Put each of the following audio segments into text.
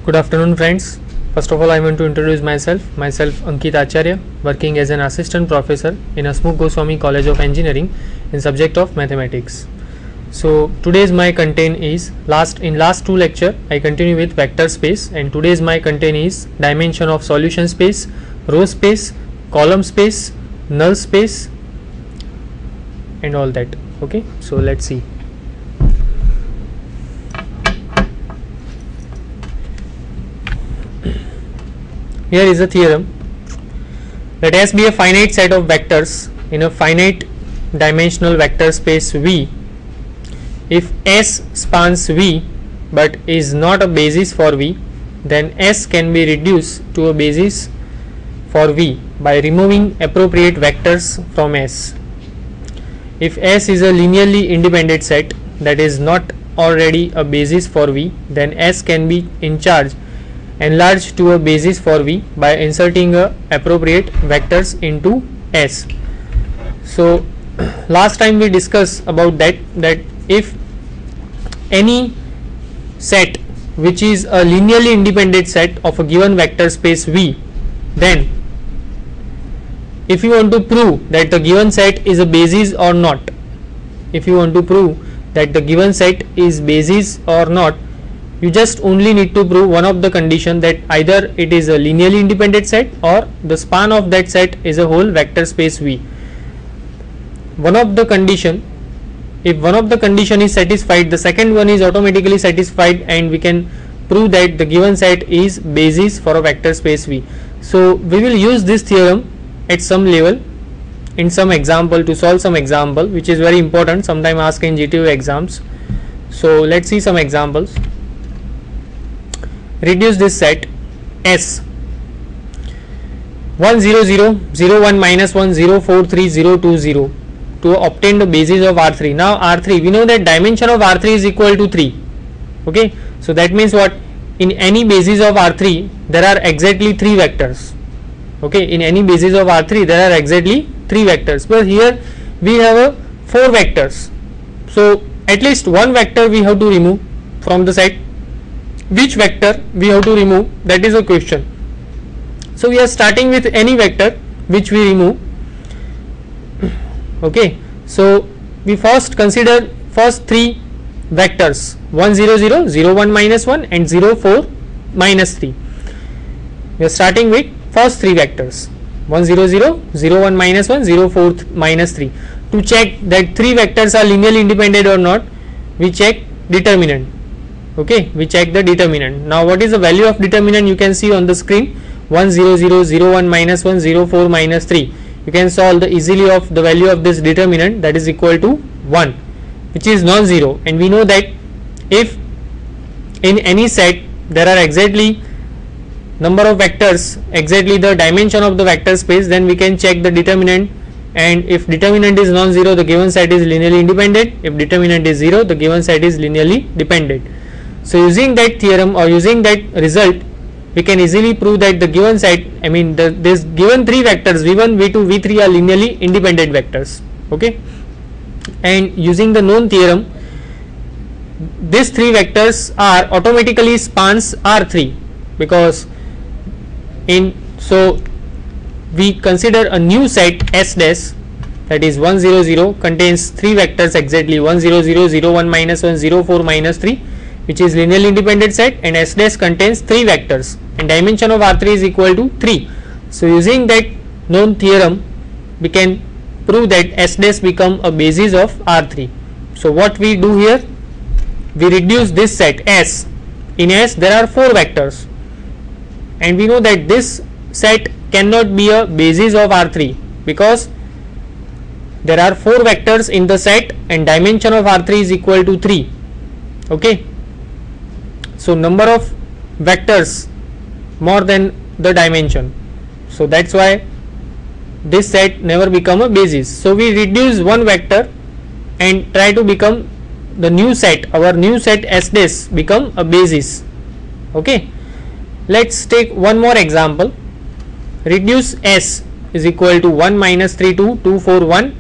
Good afternoon, friends. First of all, I want to introduce myself. Myself Ankit Acharya, working as an assistant professor in Hasmukh Goswami College of Engineering in subject of mathematics. So today's my content is in last two lecture I continue with vector space, and today's my content is dimension of solution space, row space, column space, null space, and all that. Okay, so let's see. Here is a theorem. Let S be a finite set of vectors in a finite dimensional vector space V. If S spans V but is not a basis for V, then S can be reduced to a basis for V by removing appropriate vectors from S. If S is a linearly independent set that is not already a basis for V, then S can be enlarged to a basis for V by inserting appropriate vectors into S. So last time we discussed about that if any set which is a linearly independent set of a given vector space V, then if you want to prove that the given set is a basis or not, you just only need to prove one of the condition, that either it is a linearly independent set or the span of that set is a whole vector space V. If one of the condition is satisfied, the second one is automatically satisfied, and we can prove that the given set is basis for a vector space V. So we will use this theorem at some level in some example to solve some example which is very important, sometime asked in GTU exams. So let's see some examples. Reduce this set S 1 0 0 0 1 minus 1 0 4 3 0 2 0 to obtain the basis of R3. Now R3, we know that dimension of R3 is equal to 3. Okay, so that means what? In any basis of R3 there are exactly 3 vectors. Okay, in any basis of R3 there are exactly 3 vectors, but here we have 4 vectors. So at least one vector we have to remove from the set. Which vector we have to remove, that is a question. So we are starting with any vector which we remove. Okay, so we first consider first 3 vectors 1 0 0 0 1 minus 1 and 0 4 minus 3. We are starting with first 3 vectors 1 0 0 0 1 minus 1 0 4 minus 3. To check that 3 vectors are linearly independent or not, we check determinant. Okay, we check the determinant. Now what is the value of determinant? You can see on the screen 1 0 0 0 1 minus 1 0 4 minus 3. You can solve easily of the value of this determinant, that is equal to 1, which is non-zero, and we know that if in any set there are exactly number of vectors, exactly the dimension of the vector space, then we can check the determinant, and if determinant is non-zero, the given set is linearly independent. If determinant is 0, the given set is linearly dependent. So using that theorem or using that result, we can easily prove that the given set, this given 3 vectors v1, v2, v3 are linearly independent vectors. Okay, and using the known theorem, these 3 vectors are automatically spans R3, because so we consider a new set S dash, that is 1 0 0 contains 3 vectors exactly 1 0 0 0 1 minus 1 0 4 minus 3, which is linearly independent set, and S dash contains 3 vectors and dimension of R3 is equal to 3. So using that known theorem, we can prove that S dash become a basis of R3. So what we do here, we reduce this set S. In S there are 4 vectors, and we know that this set cannot be a basis of R3 because there are 4 vectors in the set and dimension of R3 is equal to 3. Okay, so number of vectors more than the dimension, so that's why this set never become a basis. So we reduce one vector and try to become the new set, our new set S dash become a basis. Okay, let's take one more example. Reduce S is equal to 1 minus 3 2 2 4 1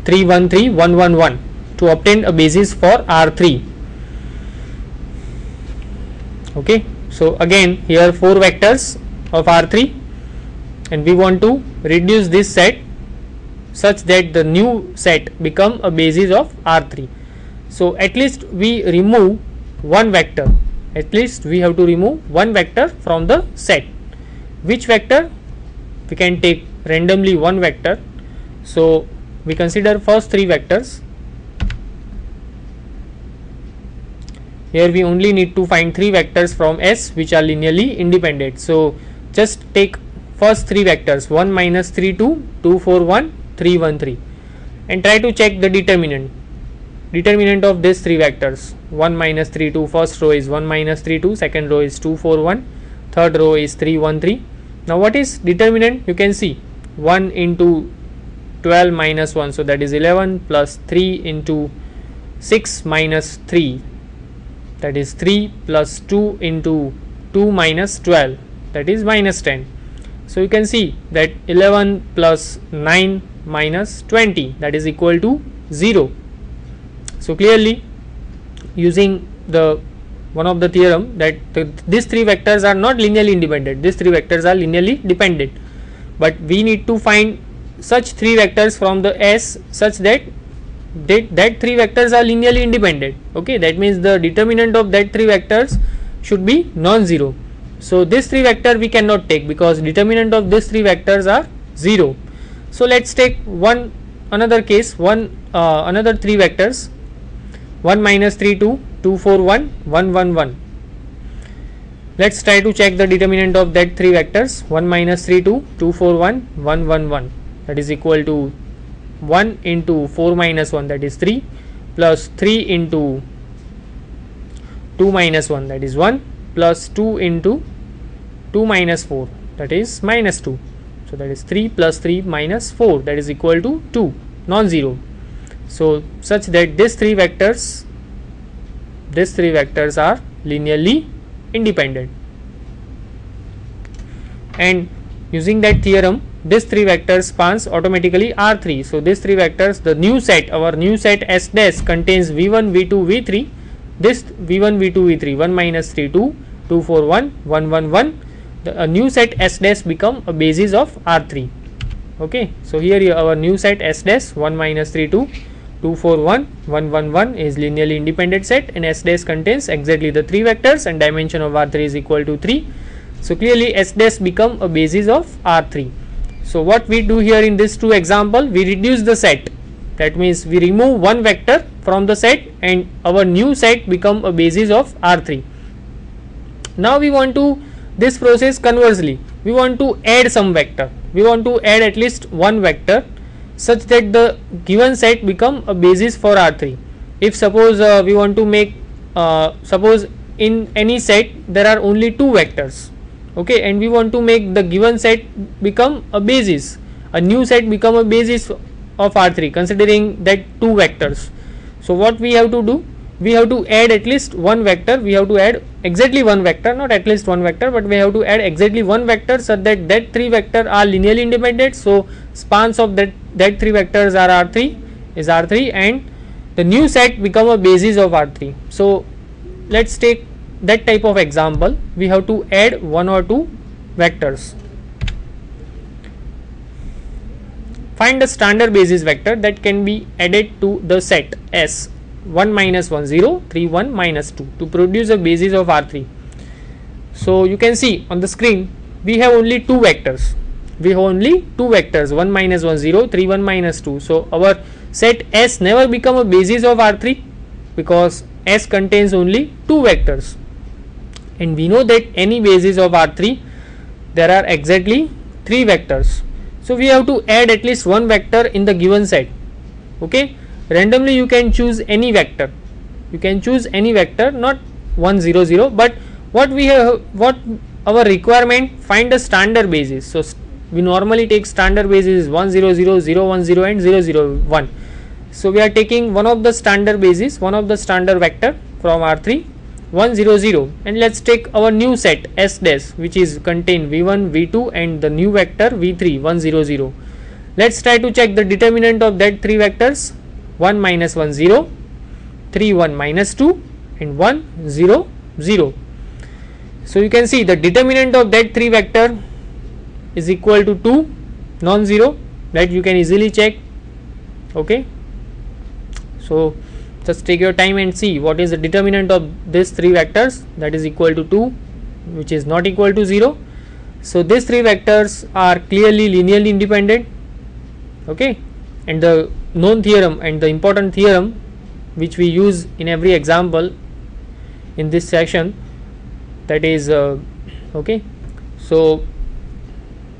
3 1 3 1 1 1 to obtain a basis for R3. Okay, So again here 4 vectors of R3, and we want to reduce this set such that the new set become a basis of R3. So at least we remove one vector, at least we have to remove one vector from the set. Which vector? We can take randomly one vector. So we consider first 3 vectors. Here we only need to find 3 vectors from S which are linearly independent. So just take first 3 vectors 1 minus 3 2, 2 4 1, 3 1 3, and try to check the determinant of these 3 vectors. 1 minus 3 2, first row is 1 minus 3 2, second row is 2 4 1, third row is 3 1 3. Now what is determinant? You can see 1 into 12 minus 1, so that is 11, plus 3 into 6 minus 3, that is 3, plus 2 into 2 minus 12, that is minus 10. So you can see that 11 plus 9 minus 20, that is equal to 0. So clearly using the one of the theorem that these 3 vectors are not linearly independent, these 3 vectors are linearly dependent, but we need to find such 3 vectors from the S such that that 3 vectors are linearly independent. Okay, that means the determinant of that 3 vectors should be non-zero. So this 3 vector we cannot take because determinant of these 3 vectors are 0. So let's take another case, another 3 vectors, 1 minus 3 2, 2 4 1, 1 1 1. Let's try to check the determinant of that 3 vectors. 1 minus 3 2, 2 4 1, 1 1 1, that is equal to 1 into 4 minus 1, that is 3, plus 3 into 2 minus 1, that is 1, plus 2 into 2 minus 4, that is minus 2. So that is 3 plus 3 minus 4, that is equal to 2, non-zero. So such that these 3 vectors are linearly independent, and using that theorem these 3 vectors spans automatically R3. So these 3 vectors, the new set, our new set S dash contains V1 V2 V3, this V1 V2 V3, 1 minus 3 2, 2 4 1, 1 1 1, the new set S dash become a basis of R3. Okay, so here our new set S dash 1 minus 3 2, 2 4 1, 1 1 1 is linearly independent set, and S dash contains exactly the 3 vectors and dimension of R3 is equal to 3. So clearly S dash become a basis of R3. So what we do here in this 2 example, we reduce the set, that means we remove one vector from the set and our new set become a basis of R3. Now we want to this process conversely, we want to add some vector, we want to add at least one vector such that the given set become a basis for R3. If suppose we want to make suppose in any set there are only 2 vectors, okay, and we want to make the given set become a basis, a new set become a basis of R3 considering that 2 vectors. So what we have to do, we have to add at least one vector, we have to add exactly one vector, not at least one vector, but we have to add exactly one vector such that that 3 vector are linearly independent. So spans of that 3 vectors are R3 and the new set become a basis of R3. So let's take that type of example. We have to add 1 or 2 vectors. Find the standard basis vector that can be added to the set S 1 minus 1 0, 3 1 minus 2 to produce a basis of R3. So you can see on the screen we have only 2 vectors. We have only 2 vectors 1 minus 1 0, 3 1 minus 2. So our set S never become a basis of R3 because S contains only 2 vectors, and we know that any basis of R3 there are exactly 3 vectors. So we have to add at least one vector in the given set. Okay, randomly you can choose any vector, you can choose any vector, not 1 0 0, but what we have, what our requirement, find a standard basis. So we normally take standard basis 1 0 0, 0 1 0 and 0 0 1. So we are taking one of the standard basis, one of the standard vector from R3 1 0 0, and let's take our new set S dash which is contain V1 V2 and the new vector V3 1 0 0. Let's try to check the determinant of that 3 vectors 1 minus 1 0, 3 1 minus 2 and 1 0 0. So you can see the determinant of that 3 vector is equal to 2, non-zero, that you can easily check. Okay, so just take your time and see what is the determinant of these 3 vectors, that is equal to 2, which is not equal to 0. So these 3 vectors are clearly linearly independent. Okay, and the known theorem and the important theorem which we use in every example in this section, that is okay, so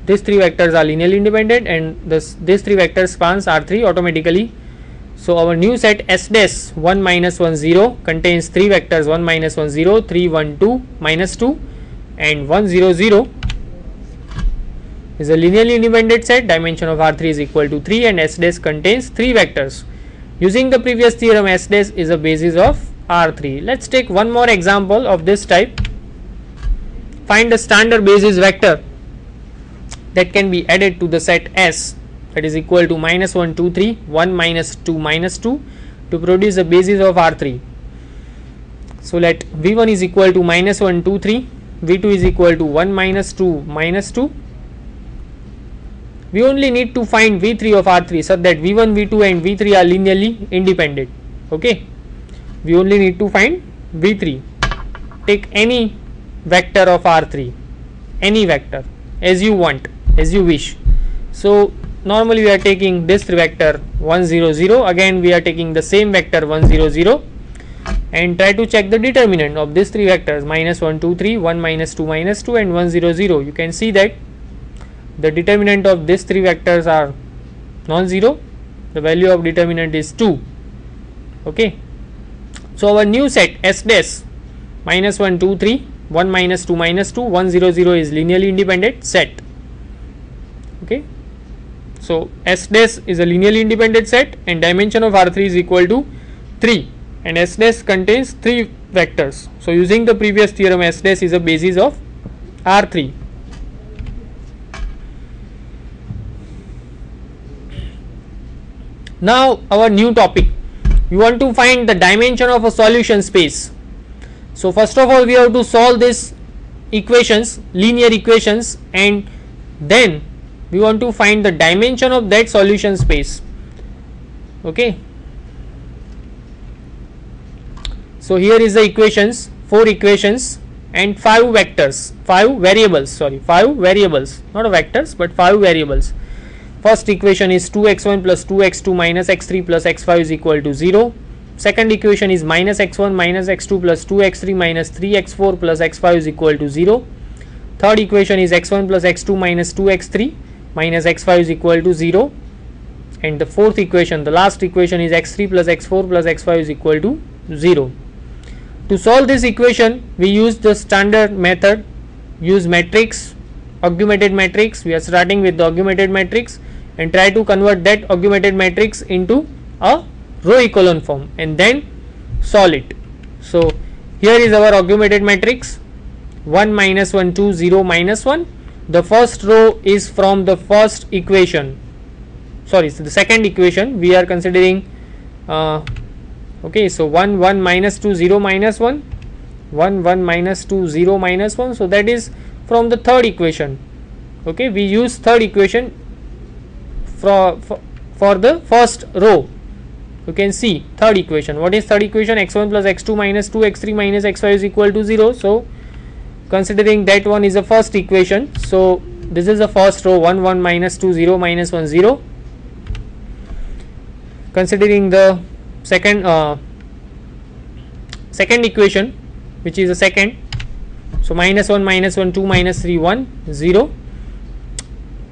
these 3 vectors are linearly independent and these 3 vector spans R3 automatically. So our new set S dash 1 minus 1 0 contains 3 vectors 1 minus 1 0, 3 1 2 minus 2 and 1 0 0 is a linearly independent set. Dimension of R3 is equal to 3 and S dash contains 3 vectors. Using the previous theorem, S dash is a basis of R3. Let's take one more example of this type. Find the standard basis vector that can be added to the set S, that is equal to minus 1 2 3 1 minus 2 minus 2 to produce the basis of R3. So let V1 is equal to minus 1 2 3, V2 is equal to 1 minus 2 minus 2. We only need to find V3 of R3 so that V1, V2 and V3 are linearly independent. Okay, we only need to find V3. Take any vector of R3, any vector as you want, as you wish. So normally we are taking this vector 1 0 0, again we are taking the same vector 1 0 0 and try to check the determinant of these 3 vectors minus 1 2 3, 1 minus 2 minus 2 and 1 0 0. You can see that the determinant of these 3 vectors are non-zero. The value of determinant is 2. Okay, so our new set S dash minus 1 2 3, 1 minus 2 minus 2, 1 0 0 is linearly independent set. Okay, so S dash is a linearly independent set and dimension of R3 is equal to 3 and S dash contains 3 vectors. So using the previous theorem, S dash is a basis of R3. Now our new topic, you want to find the dimension of a solution space. So first of all we have to solve these equations, linear equations, and then we want to find the dimension of that solution space. Okay, so here is the equations, 4 equations and 5 vectors, 5 variables, sorry 5 variables, not vectors but 5 variables. First equation is 2x1 plus 2x2 minus x3 plus x5 is equal to 0. Second equation is minus x1 minus x2 plus 2x3 minus 3x4 plus x5 is equal to 0. Third equation is x1 plus x2 minus 2x3 minus x5 is equal to 0. And the fourth equation, the last equation, is x3 plus x4 plus x5 is equal to 0. To solve this equation, we use the standard method, use matrix, augmented matrix. We are starting with the augmented matrix and try to convert that augmented matrix into a row echelon form and then solve it. So here is our augmented matrix, 1 minus 1 2 0 minus 1. The first row is from the first equation, sorry, so the second equation we are considering. Okay, so 1 1 minus 2 0 minus 1, 1 1 minus 2 0 minus 1, so that is from the third equation. Okay, we use third equation for the first row. You can see third equation. What is third equation? x1 plus x2 minus 2 x3 minus x5 is equal to 0. So considering that one is the first equation, so this is the first row, 1 1 minus 2 0 minus 1 0. Considering the second equation, which is the second, so minus 1 minus 1 2 minus 3 1 0.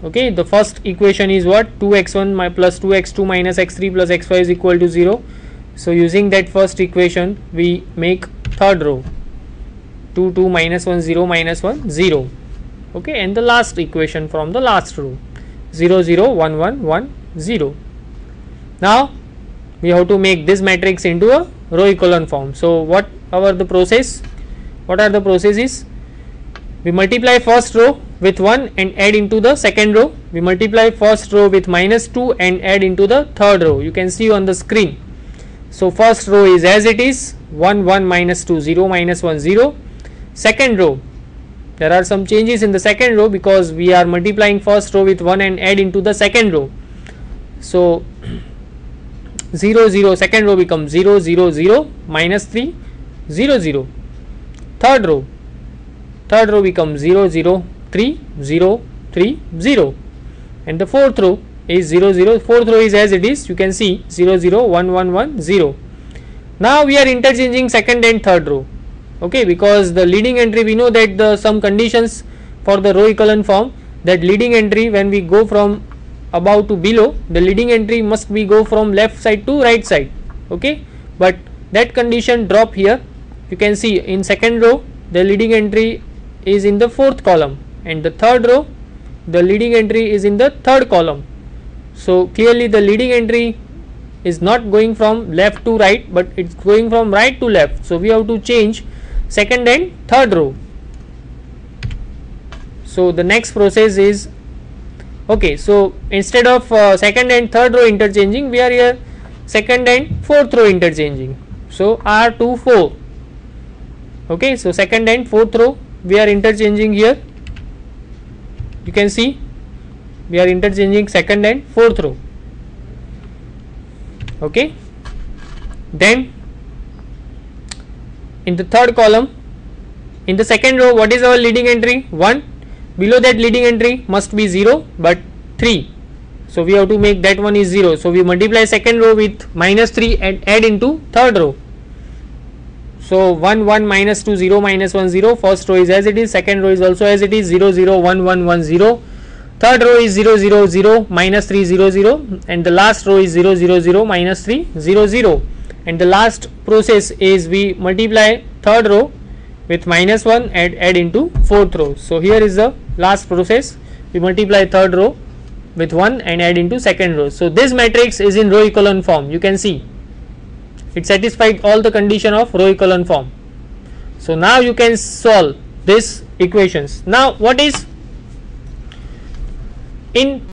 Okay, the first equation is what? 2x1 plus 2x2 minus x3 plus x5 is equal to 0. So using that first equation we make third row, 2 2 minus 1 0 minus 1 0. Okay, and the last equation from the last row, 0 0 1 1 1 0. Now we have to make this matrix into a row echelon form. So what are the process? What are the processes? We multiply first row with 1 and add into the second row. We multiply first row with minus 2 and add into the third row. You can see on the screen. So first row is as it is, 1 1 minus 2 0 minus 1 0. Second row There are some changes in the second row because we are multiplying first row with 1 and add into the second row. So 0 0, second row becomes 0 0 0 minus 3 0 0. Third row becomes 0 0 3 0 3 0, and the fourth row is 0 0. Fourth row is as it is, you can see 0 0 1 1 1 0. Now we are interchanging second and third row, okay, because the leading entry, we know that the some conditions for the row echelon form, that leading entry when we go from above to below, the leading entry must be go from left side to right side, okay, but that condition drop here. You can see in second row the leading entry is in the fourth column, and the third row the leading entry is in the third column. So clearly the leading entry is not going from left to right, but it's going from right to left. So we have to change second and third row. So the next process is, okay, so instead of second and third row interchanging, we are here second and fourth row interchanging. So R2 4, okay, so second and fourth row we are interchanging here. You can see we are interchanging second and fourth row, okay. Then in the third column, in the second row, what is our leading entry? 1. Below that leading entry must be 0 but 3, so we have to make that one is 0. So we multiply second row with minus 3 and add into third row. So 1 1 minus 2 0 minus 1 0. First row is as it is, second row is also as it is, 0 0 1 1 1 0. Third row is 0 0 0 minus 3 0 0, and the last row is 0 0 0 minus 3 0 0. And the last process is we multiply third row with minus 1 and add into fourth row. So here is the last process, we multiply third row with 1 and add into second row. So this matrix is in row echelon form. You can see it satisfied all the condition of row echelon form. So now you can solve these equations. Now what is in